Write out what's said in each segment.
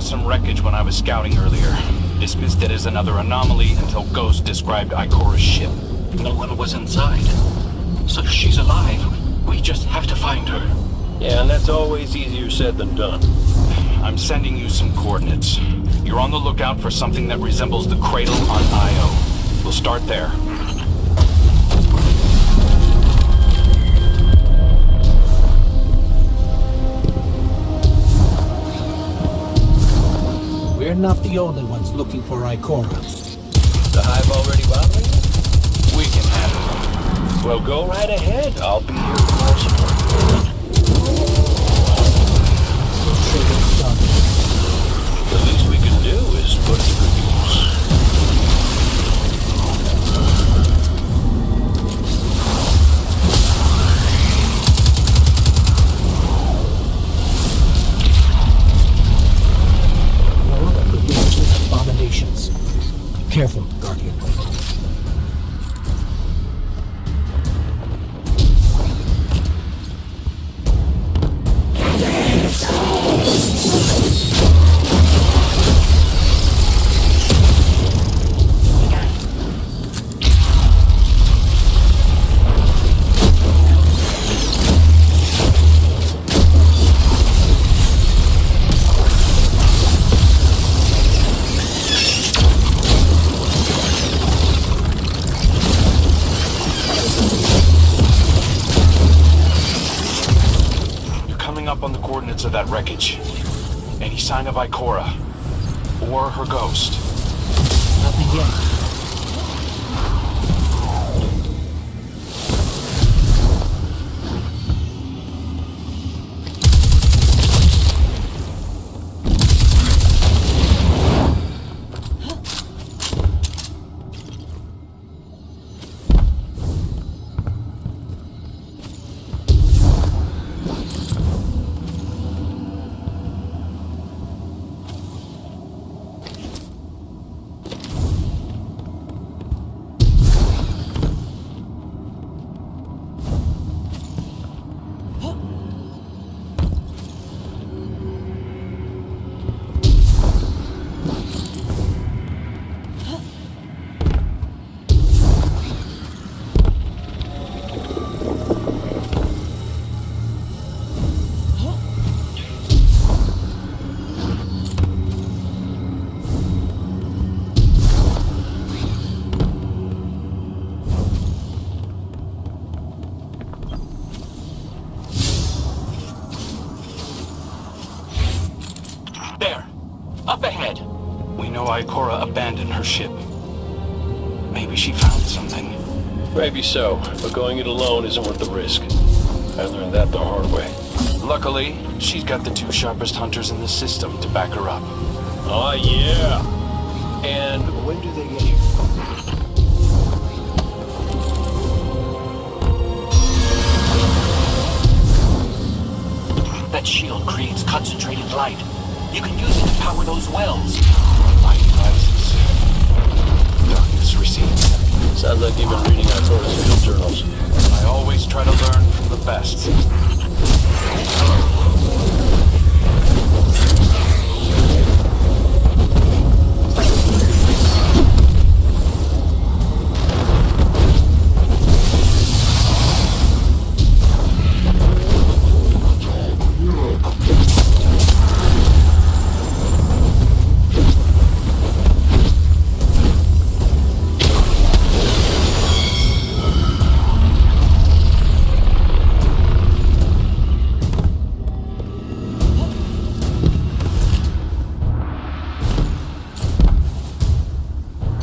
Some wreckage when I was scouting earlier. Dismissed it as another anomaly until Ghost described Ikora's ship. No one was inside. So she's alive. We just have to find her. Yeah, and that's always easier said than done. I'm sending you some coordinates. You're on the lookout for something that resembles the cradle on Io. We'll start there. We're not the only ones looking for Ikora. The hive already bothering you? We can handle it. Well, go right ahead. I'll be here for more support. The least we can do is put it to good use. Abominations. Careful, Guardian. On the coordinates of that wreckage. Any sign of Ikora? Or her ghost? Nothing yet. There. Up ahead. We know Ikora abandoned her ship. Maybe she found something. Maybe so, but going it alone isn't worth the risk. I learned that the hard way. Luckily, she's got the two sharpest hunters in the system to back her up. Oh, yeah. And when do they get here? That shield creates concentrated light. You can use it to power those wells. Light rises. Darkness recedes. Sounds like you've been reading Ikora's field journals. I always try to learn from the best.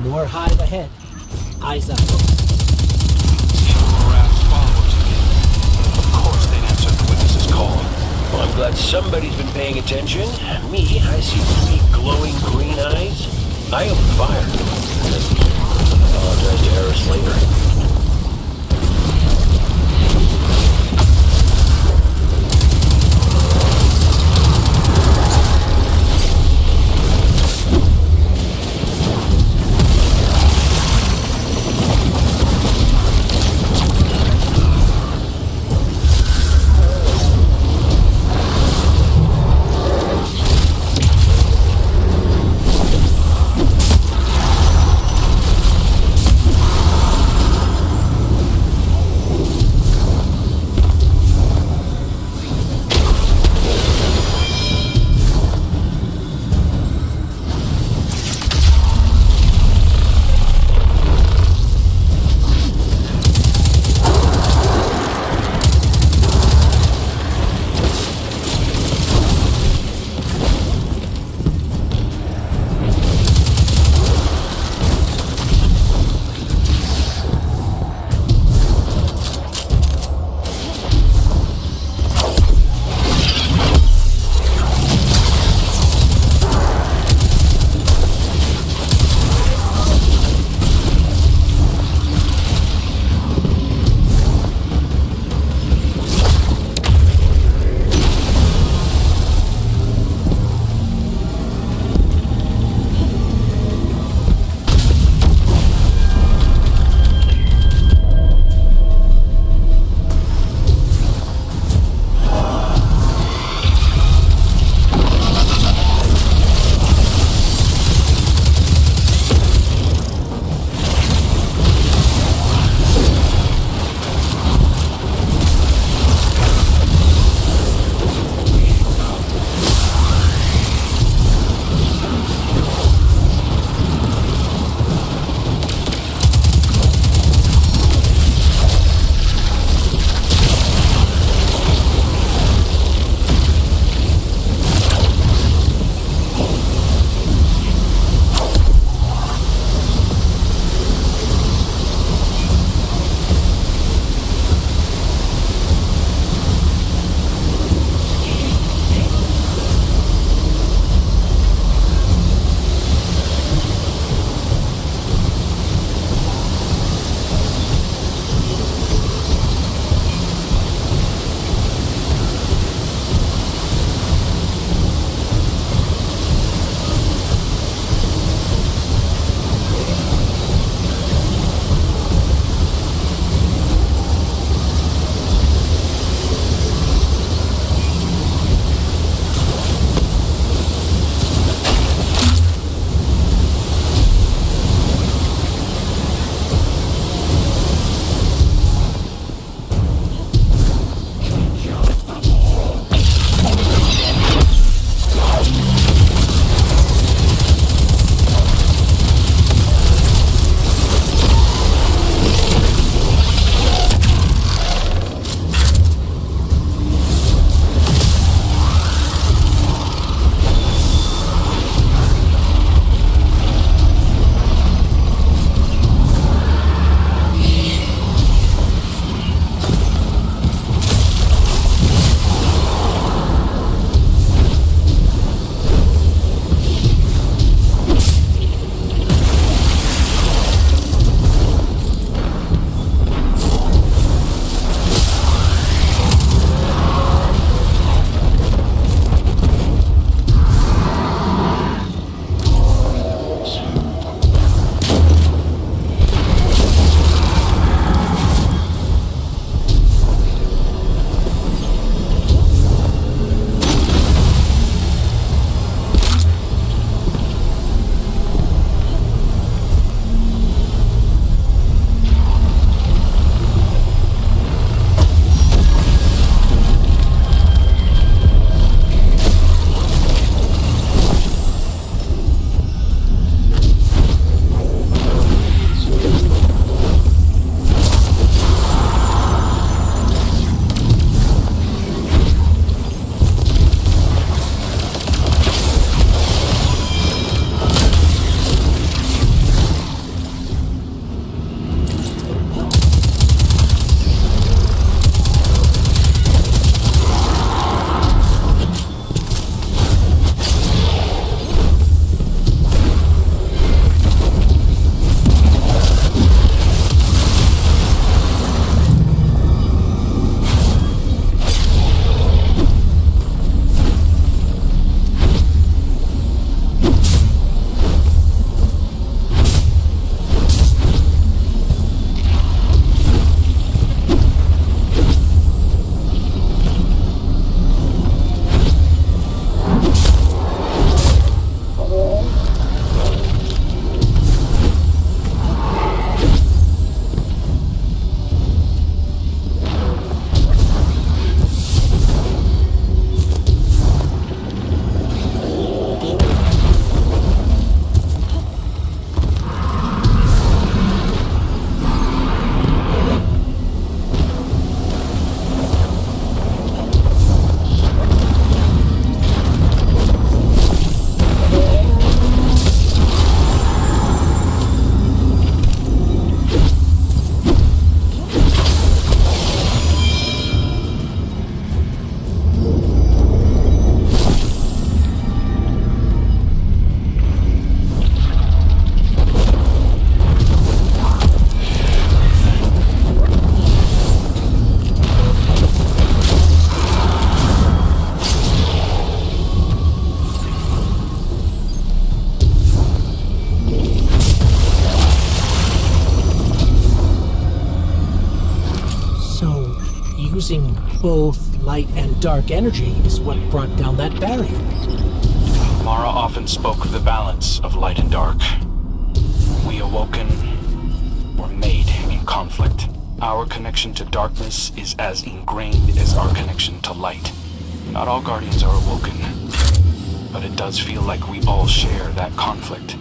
More hive ahead. Eyes up. Harassed followers again. Of course they'd answer the witness's call. Well, I'm glad somebody's been paying attention. Me, I see 3 glowing green eyes. I opened fire. Apologize to Eris later. Using both light and dark energy is what brought down that barrier. Mara often spoke of the balance of light and dark. We awoken were made in conflict. Our connection to darkness is as ingrained as our connection to light. Not all Guardians are awoken, but it does feel like we all share that conflict.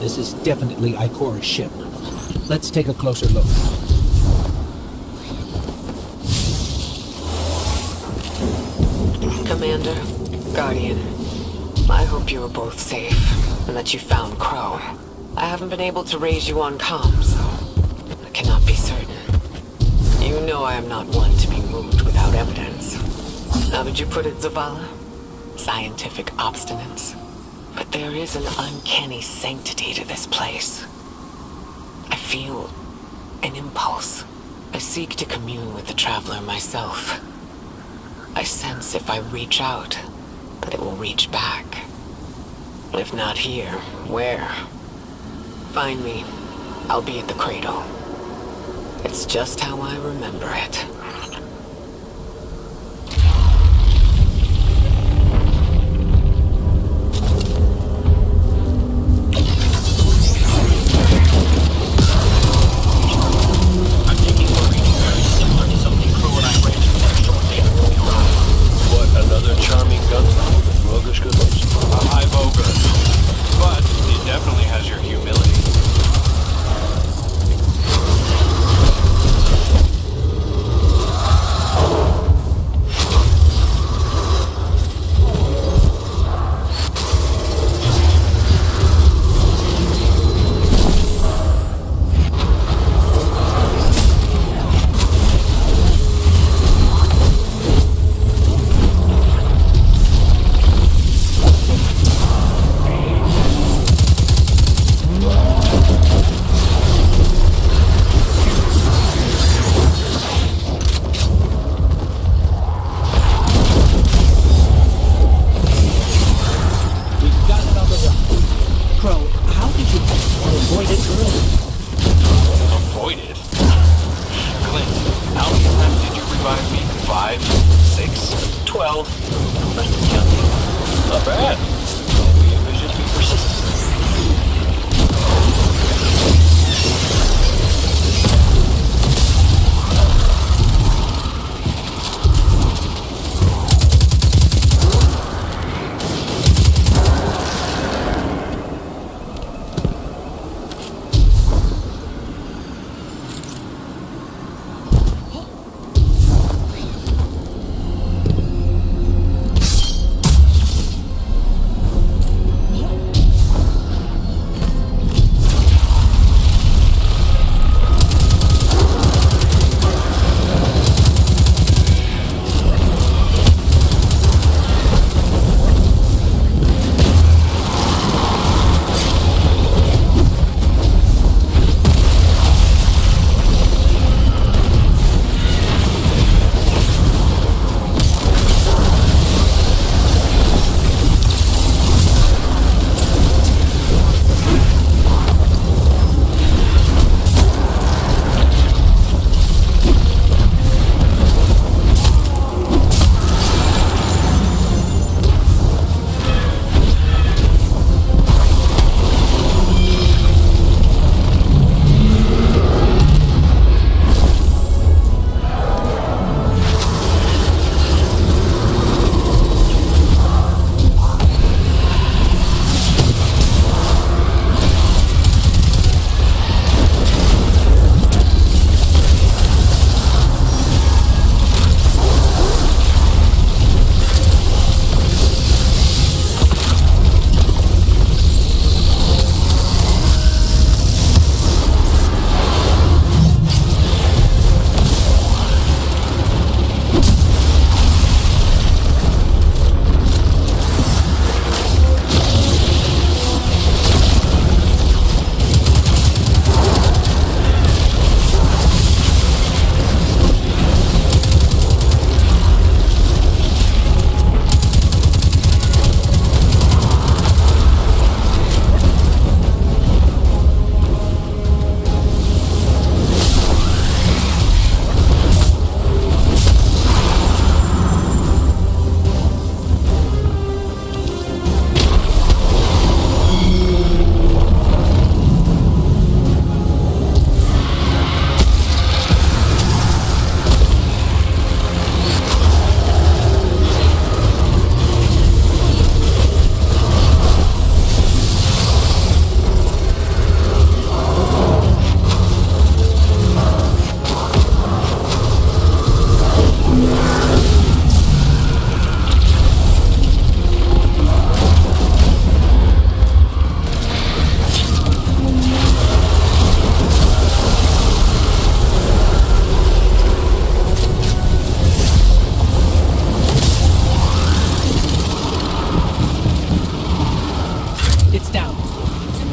This is definitely Ikora's ship. Let's take a closer look. Commander, Guardian, I hope you are both safe, and that you found Crow. I haven't been able to raise you on comms, so I cannot be certain. You know I am not one to be moved without evidence. How did you put it, Zavala? Scientific obstinance. But there is an uncanny sanctity to this place. I feel an impulse. I seek to commune with the Traveler myself. I sense if I reach out, that it will reach back. If not here, where? Find me. I'll be at the cradle. It's just how I remember it.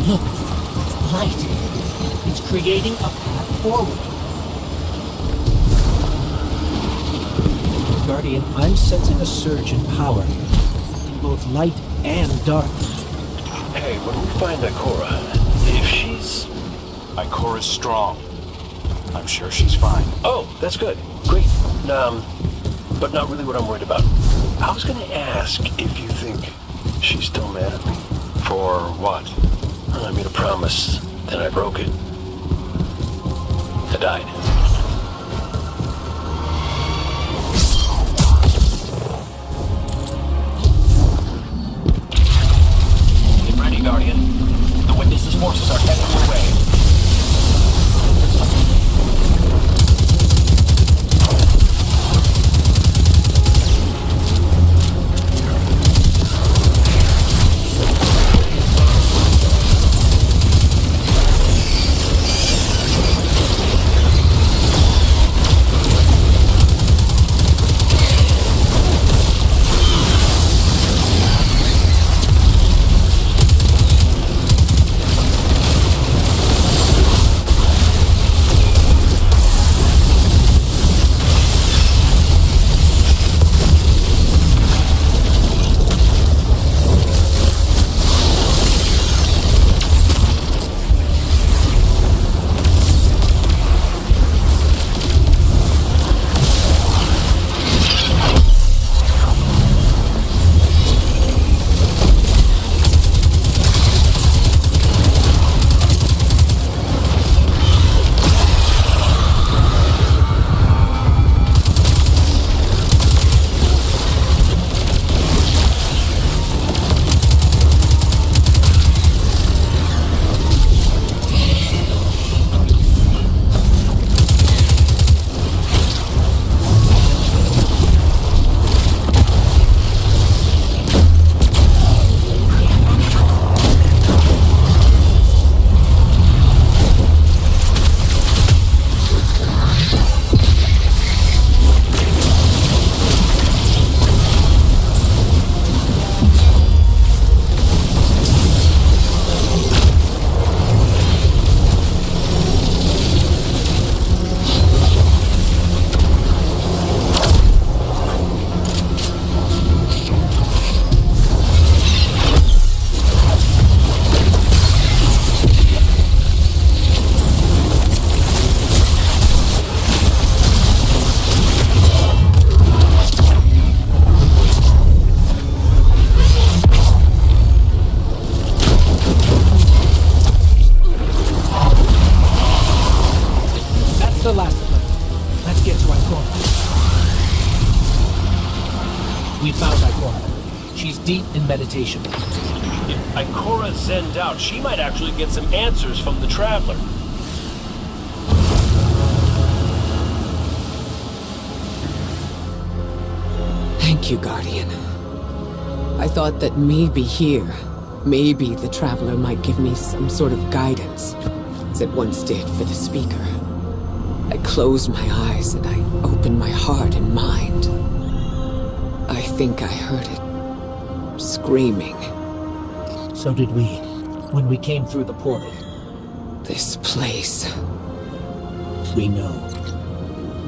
Look, light. It's creating a path forward. Guardian, I'm sensing a surge in power, in both light and dark. Hey, when we find Ikora, if she's... Ikora's strong. I'm sure she's fine. Oh, that's good. Great. But not really what I'm worried about. I was gonna ask if you think she's still mad at me. For what? I made a promise, then I broke it. I died. Get ready, Guardian. The Witness's forces are heading your way. The last of them. Let's get to Ikora. We found Ikora. She's deep in meditation. If Ikora zenned out, she might actually get some answers from the Traveler. Thank you, Guardian. I thought that maybe here, maybe the Traveler might give me some sort of guidance, as it once did for the Speaker. I closed my eyes and I opened my heart and mind. I think I heard it screaming. So did we, when we came through the portal. This place. We know.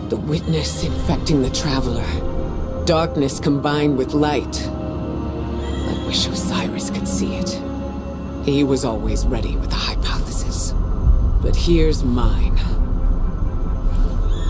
The Witness infecting the Traveler. Darkness combined with light. I wish Osiris could see it. He was always ready with a hypothesis. But here's mine.